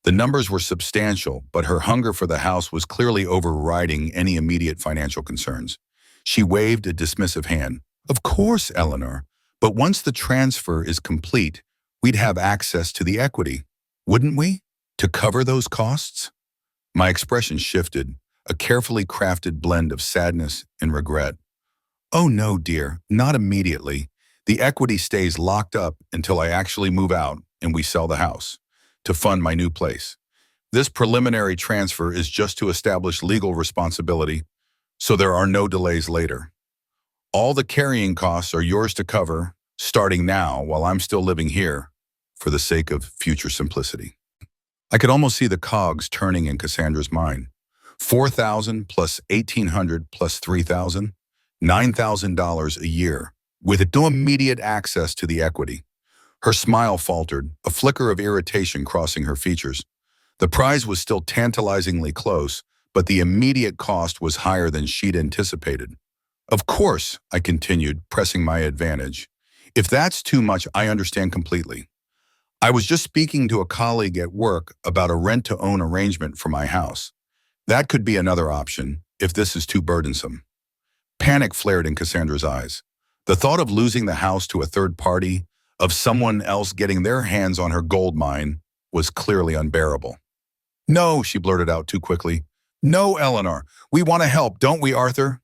The numbers were substantial, but her hunger for the house was clearly overriding any immediate financial concerns. She waved a dismissive hand. "Of course, Eleanor, but once the transfer is complete, we'd have access to the equity, wouldn't we? To cover those costs?" My expression shifted, a carefully crafted blend of sadness and regret. "Oh no, dear, not immediately. The equity stays locked up until I actually move out and we sell the house to fund my new place. This preliminary transfer is just to establish legal responsibility, so there are no delays later. All the carrying costs are yours to cover, starting now while I'm still living here, for the sake of future simplicity." I could almost see the cogs turning in Cassandra's mind. 4,000 plus 1,800 plus 3,000, $9,000 a year, with no immediate access to the equity. Her smile faltered, a flicker of irritation crossing her features. The prize was still tantalizingly close, but the immediate cost was higher than she'd anticipated. "Of course," I continued, pressing my advantage. "If that's too much, I understand completely. I was just speaking to a colleague at work about a rent-to-own arrangement for my house. That could be another option, if this is too burdensome." Panic flared in Cassandra's eyes. The thought of losing the house to a third party, of someone else getting their hands on her gold mine, was clearly unbearable. "No," she blurted out too quickly. "No, Eleanor. We want to help, don't we, Arthur?"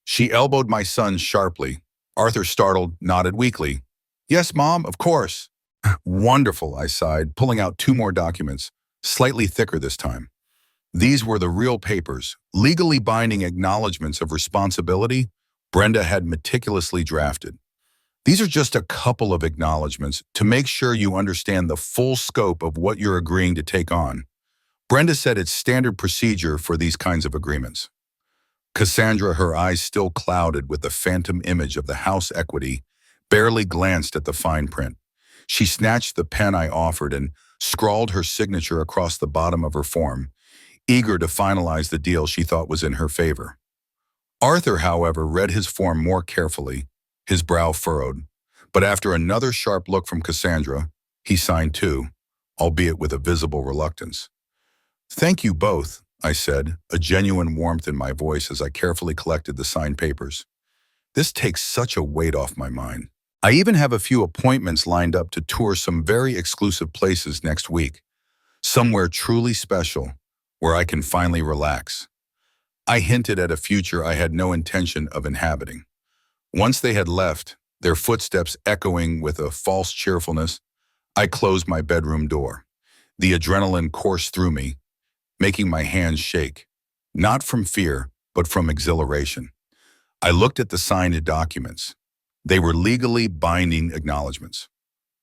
She elbowed my son sharply. Arthur, startled, nodded weakly. "Yes, Mom, of course." "Wonderful," I sighed, pulling out 2 more documents, slightly thicker this time. These were the real papers, legally binding acknowledgments of responsibility Brenda had meticulously drafted. "These are just a couple of acknowledgments to make sure you understand the full scope of what you're agreeing to take on. Brenda said it's standard procedure for these kinds of agreements." Cassandra, her eyes still clouded with the phantom image of the house equity, barely glanced at the fine print. She snatched the pen I offered and scrawled her signature across the bottom of her form, eager to finalize the deal she thought was in her favor. Arthur, however, read his form more carefully, his brow furrowed. But after another sharp look from Cassandra, he signed too, albeit with a visible reluctance. "Thank you both," I said, a genuine warmth in my voice as I carefully collected the signed papers. "This takes such a weight off my mind. I even have a few appointments lined up to tour some very exclusive places next week, somewhere truly special, where I can finally relax." I hinted at a future I had no intention of inhabiting. Once they had left, their footsteps echoing with a false cheerfulness, I closed my bedroom door. The adrenaline coursed through me, making my hands shake, not from fear, but from exhilaration. I looked at the signed documents. They were legally binding acknowledgments.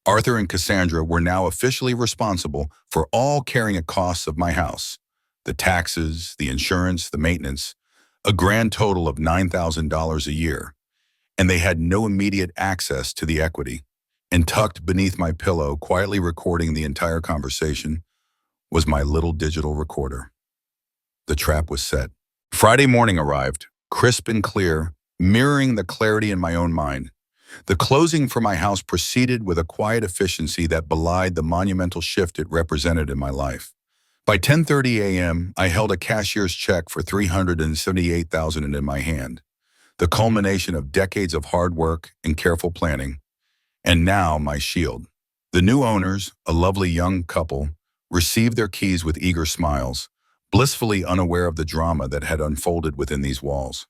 Arthur and Cassandra were now officially responsible for all carrying costs of my house, the taxes, the insurance, the maintenance, a grand total of $9,000 a year, and they had no immediate access to the equity. And tucked beneath my pillow, quietly recording the entire conversation, was my little digital recorder. The trap was set. Friday morning arrived, crisp and clear, mirroring the clarity in my own mind. The closing for my house proceeded with a quiet efficiency that belied the monumental shift it represented in my life. By 10:30 a.m., I held a cashier's check for $378,000 in my hand, the culmination of decades of hard work and careful planning. And now my shield. The new owners, a lovely young couple, received their keys with eager smiles, blissfully unaware of the drama that had unfolded within these walls.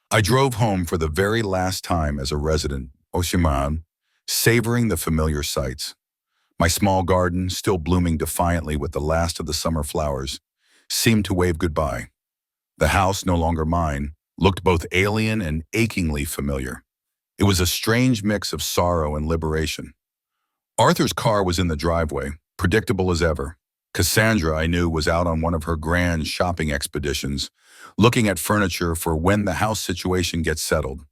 I drove home for the very last time as a resident, Oshiman, savoring the familiar sights. My small garden, still blooming defiantly with the last of the summer flowers, seemed to wave goodbye. The house, no longer mine, looked both alien and achingly familiar. It was a strange mix of sorrow and liberation. Arthur's car was in the driveway, predictable as ever. Cassandra, I knew, was out on one of her grand shopping expeditions, looking at furniture for when the house situation gets settled.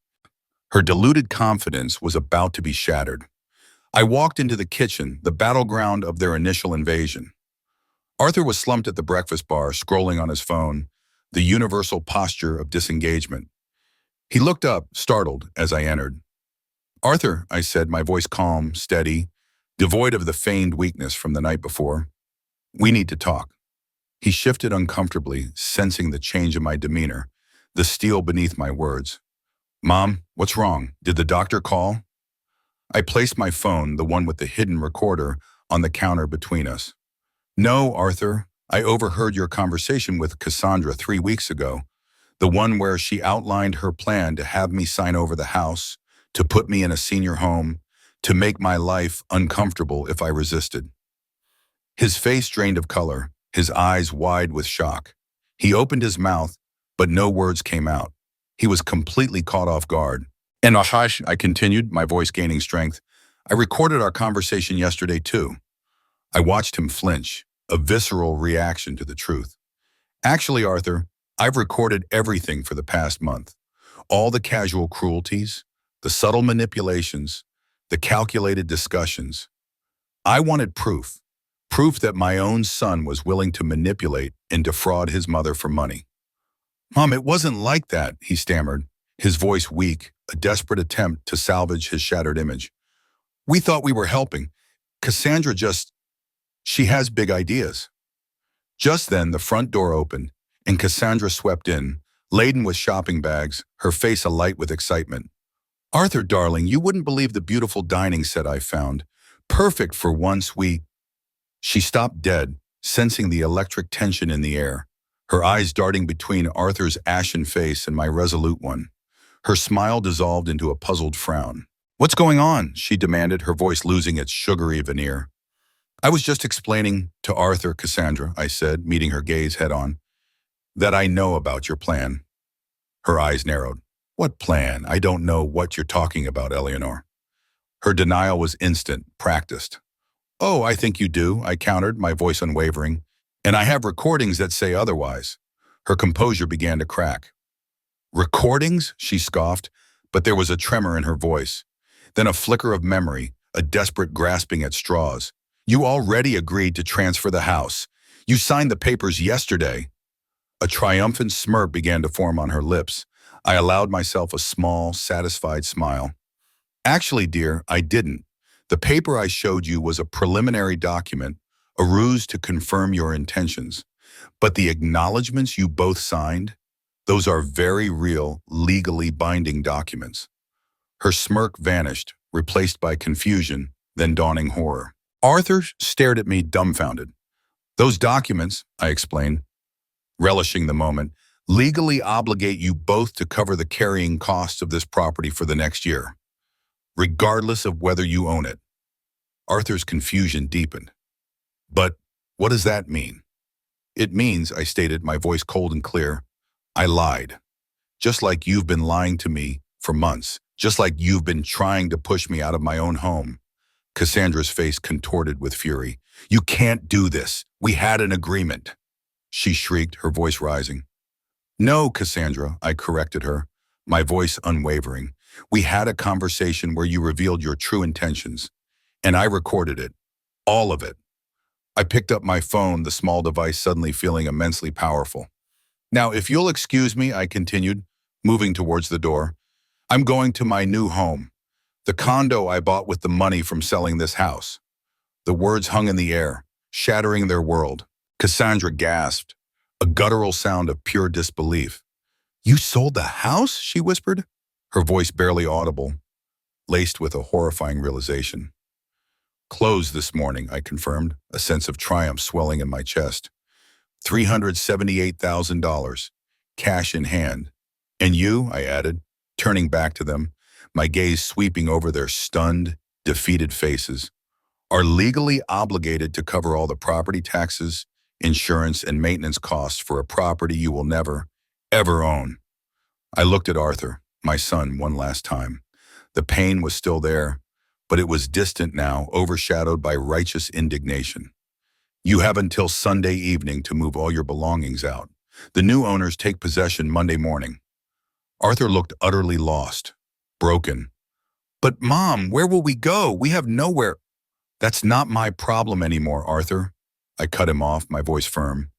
Her deluded confidence was about to be shattered. I walked into the kitchen, the battleground of their initial invasion. Arthur was slumped at the breakfast bar, scrolling on his phone, the universal posture of disengagement. He looked up, startled, as I entered. "Arthur," I said, my voice calm, steady, devoid of the feigned weakness from the night before. "We need to talk." He shifted uncomfortably, sensing the change in my demeanor, the steel beneath my words. "Mom, what's wrong? Did the doctor call?" I placed my phone, the one with the hidden recorder, on the counter between us. "No, Arthur. I overheard your conversation with Cassandra 3 weeks ago, the one where she outlined her plan to have me sign over the house, to put me in a senior home, to make my life uncomfortable if I resisted." His face drained of color, his eyes wide with shock. He opened his mouth, but no words came out. He was completely caught off guard. "And Ashish," I continued, my voice gaining strength, "I recorded our conversation yesterday too." I watched him flinch, a visceral reaction to the truth. "Actually, Arthur, I've recorded everything for the past month. All the casual cruelties, the subtle manipulations, the calculated discussions. I wanted proof. Proof that my own son was willing to manipulate and defraud his mother for money." "Mom, it wasn't like that," he stammered, his voice weak, a desperate attempt to salvage his shattered image. "We thought we were helping. Cassandra she has big ideas." Just then, the front door opened, and Cassandra swept in, laden with shopping bags, her face alight with excitement. "Arthur, darling, you wouldn't believe the beautiful dining set I found. Perfect for once we—" She stopped dead, sensing the electric tension in the air, her eyes darting between Arthur's ashen face and my resolute one. Her smile dissolved into a puzzled frown. "What's going on?" she demanded, her voice losing its sugary veneer. "I was just explaining to Arthur, Cassandra," I said, meeting her gaze head-on, "that I know about your plan." Her eyes narrowed. "What plan? I don't know what you're talking about, Eleanor." Her denial was instant, practiced. "Oh, I think you do," I countered, my voice unwavering. "And I have recordings that say otherwise." Her composure began to crack. "Recordings?" she scoffed, but there was a tremor in her voice. Then a flicker of memory, a desperate grasping at straws. "You already agreed to transfer the house. You signed the papers yesterday." A triumphant smirk began to form on her lips. I allowed myself a small, satisfied smile. "Actually, dear, I didn't. The paper I showed you was a preliminary document, a ruse to confirm your intentions. But the acknowledgments you both signed, those are very real, legally binding documents." Her smirk vanished, replaced by confusion, then dawning horror. Arthur stared at me dumbfounded. "Those documents," I explained, relishing the moment, "legally obligate you both to cover the carrying costs of this property for the next year, regardless of whether you own it." Arthur's confusion deepened. "But what does that mean?" "It means," I stated, my voice cold and clear, "I lied. Just like you've been lying to me for months. Just like you've been trying to push me out of my own home." Cassandra's face contorted with fury. "You can't do this. We had an agreement," she shrieked, her voice rising. "No, Cassandra," I corrected her, my voice unwavering. "We had a conversation where you revealed your true intentions, and I recorded it. All of it." I picked up my phone, the small device suddenly feeling immensely powerful. "Now, if you'll excuse me," I continued, moving towards the door, "I'm going to my new home, the condo I bought with the money from selling this house." The words hung in the air, shattering their world. Cassandra gasped, a guttural sound of pure disbelief. "You sold the house?" she whispered, her voice barely audible, laced with a horrifying realization. "Closed this morning," I confirmed, a sense of triumph swelling in my chest. $378,000, cash in hand. "And you," I added, turning back to them, my gaze sweeping over their stunned, defeated faces, "are legally obligated to cover all the property taxes, insurance, and maintenance costs for a property you will never, ever own." I looked at Arthur, my son, one last time. The pain was still there, but it was distant now, overshadowed by righteous indignation. You have until Sunday evening to move all your belongings out. The new owners take possession Monday morning. Arthur looked utterly lost, broken. But Mom, where will we go? We have nowhere. That's not my problem anymore, Arthur. I cut him off, my voice firm.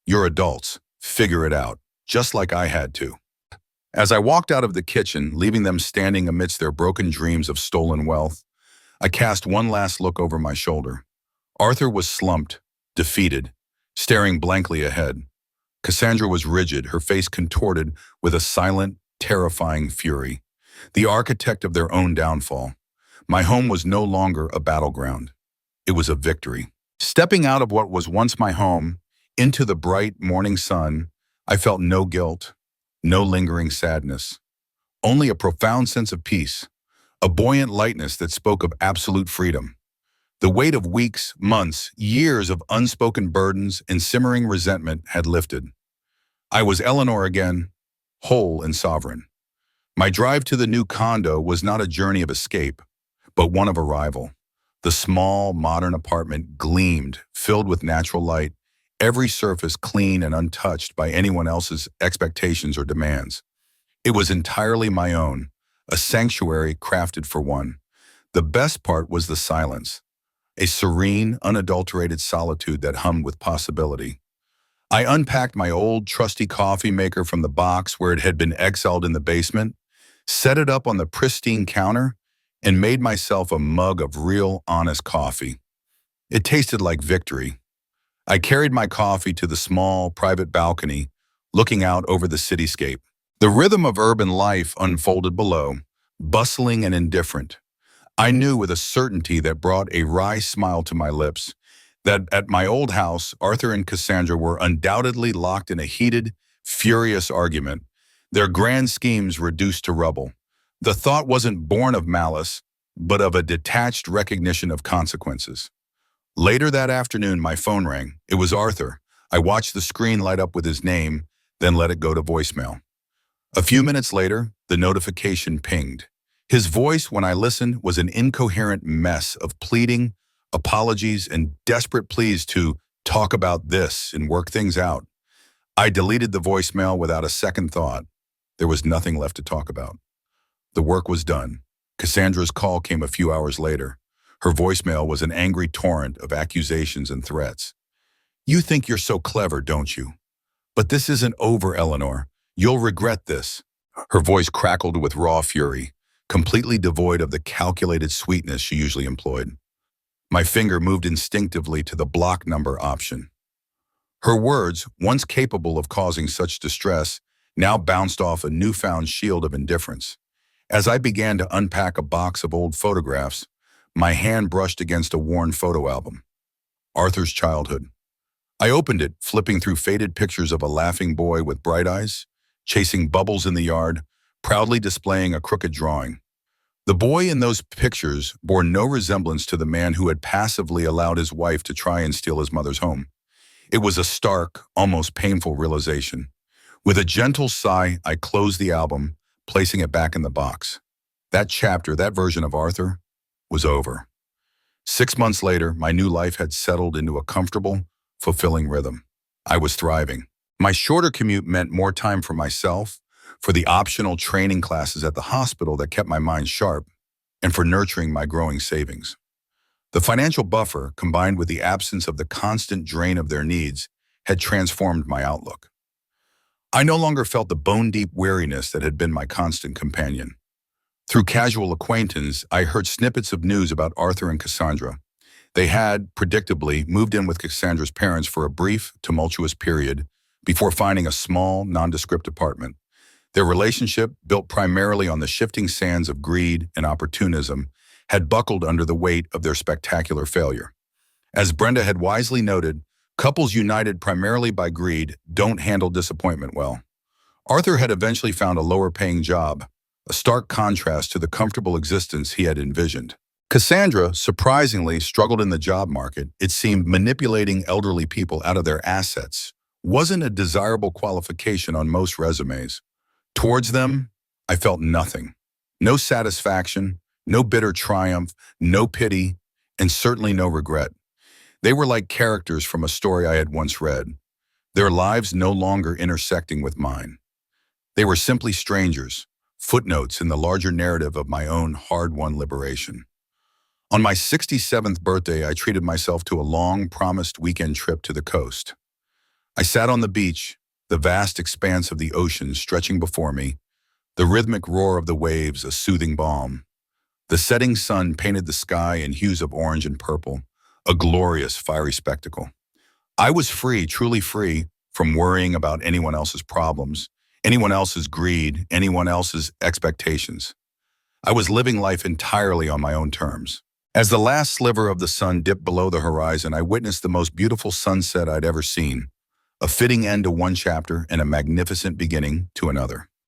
You're adults. Figure it out, just like I had to. As I walked out of the kitchen, leaving them standing amidst their broken dreams of stolen wealth, I cast one last look over my shoulder. Arthur was slumped, defeated, staring blankly ahead. Cassandra was rigid, her face contorted with a silent, terrifying fury, the architect of their own downfall. My home was no longer a battleground. It was a victory. Stepping out of what was once my home, into the bright morning sun, I felt no guilt, no lingering sadness, only a profound sense of peace, a buoyant lightness that spoke of absolute freedom. The weight of weeks, months, years of unspoken burdens and simmering resentment had lifted. I was Eleanor again, whole and sovereign. My drive to the new condo was not a journey of escape, but one of arrival. The small, modern apartment gleamed, filled with natural light, every surface clean and untouched by anyone else's expectations or demands. It was entirely my own, a sanctuary crafted for one. The best part was the silence, a serene, unadulterated solitude that hummed with possibility. I unpacked my old, trusty coffee maker from the box where it had been exiled in the basement, set it up on the pristine counter, and made myself a mug of real, honest coffee. It tasted like victory. I carried my coffee to the small, private balcony, looking out over the cityscape. The rhythm of urban life unfolded below, bustling and indifferent. I knew with a certainty that brought a wry smile to my lips that at my old house, Arthur and Cassandra were undoubtedly locked in a heated, furious argument, their grand schemes reduced to rubble. The thought wasn't born of malice, but of a detached recognition of consequences. Later that afternoon, my phone rang. It was Arthur. I watched the screen light up with his name, then let it go to voicemail. A few minutes later, the notification pinged. His voice, when I listened, was an incoherent mess of pleading, apologies, and desperate pleas to talk about this and work things out. I deleted the voicemail without a second thought. There was nothing left to talk about. The work was done. Cassandra's call came a few hours later. Her voicemail was an angry torrent of accusations and threats. You think you're so clever, don't you? But this isn't over, Eleanor. You'll regret this. Her voice crackled with raw fury, completely devoid of the calculated sweetness she usually employed. My finger moved instinctively to the block number option. Her words, once capable of causing such distress, now bounced off a newfound shield of indifference. As I began to unpack a box of old photographs, my hand brushed against a worn photo album. Arthur's childhood. I opened it, flipping through faded pictures of a laughing boy with bright eyes, chasing bubbles in the yard, proudly displaying a crooked drawing. The boy in those pictures bore no resemblance to the man who had passively allowed his wife to try and steal his mother's home. It was a stark, almost painful realization. With a gentle sigh, I closed the album, placing it back in the box. That chapter, that version of Arthur, was over. 6 months later, my new life had settled into a comfortable, fulfilling rhythm. I was thriving. My shorter commute meant more time for myself, for the optional training classes at the hospital that kept my mind sharp, and for nurturing my growing savings. The financial buffer, combined with the absence of the constant drain of their needs, had transformed my outlook. I no longer felt the bone-deep weariness that had been my constant companion. Through casual acquaintance, I heard snippets of news about Arthur and Cassandra. They had, predictably, moved in with Cassandra's parents for a brief, tumultuous period before finding a small, nondescript apartment. Their relationship, built primarily on the shifting sands of greed and opportunism, had buckled under the weight of their spectacular failure. As Brenda had wisely noted, couples united primarily by greed don't handle disappointment well. Arthur had eventually found a lower-paying job, a stark contrast to the comfortable existence he had envisioned. Cassandra, surprisingly, struggled in the job market. It seemed manipulating elderly people out of their assets wasn't a desirable qualification on most resumes. Towards them, I felt nothing. No satisfaction, No bitter triumph, no pity, and certainly no regret. They were like characters from a story I had once read, their lives no longer intersecting with mine. They were simply strangers, footnotes in the larger narrative of my own hard-won liberation. On my 67th birthday, I treated myself to a long, promised weekend trip to the coast. I sat on the beach, the vast expanse of the ocean stretching before me, the rhythmic roar of the waves a soothing balm. The setting sun painted the sky in hues of orange and purple, a glorious, fiery spectacle. I was free, truly free, from worrying about anyone else's problems, anyone else's greed, anyone else's expectations. I was living life entirely on my own terms. As the last sliver of the sun dipped below the horizon, I witnessed the most beautiful sunset I'd ever seen, a fitting end to one chapter and a magnificent beginning to another.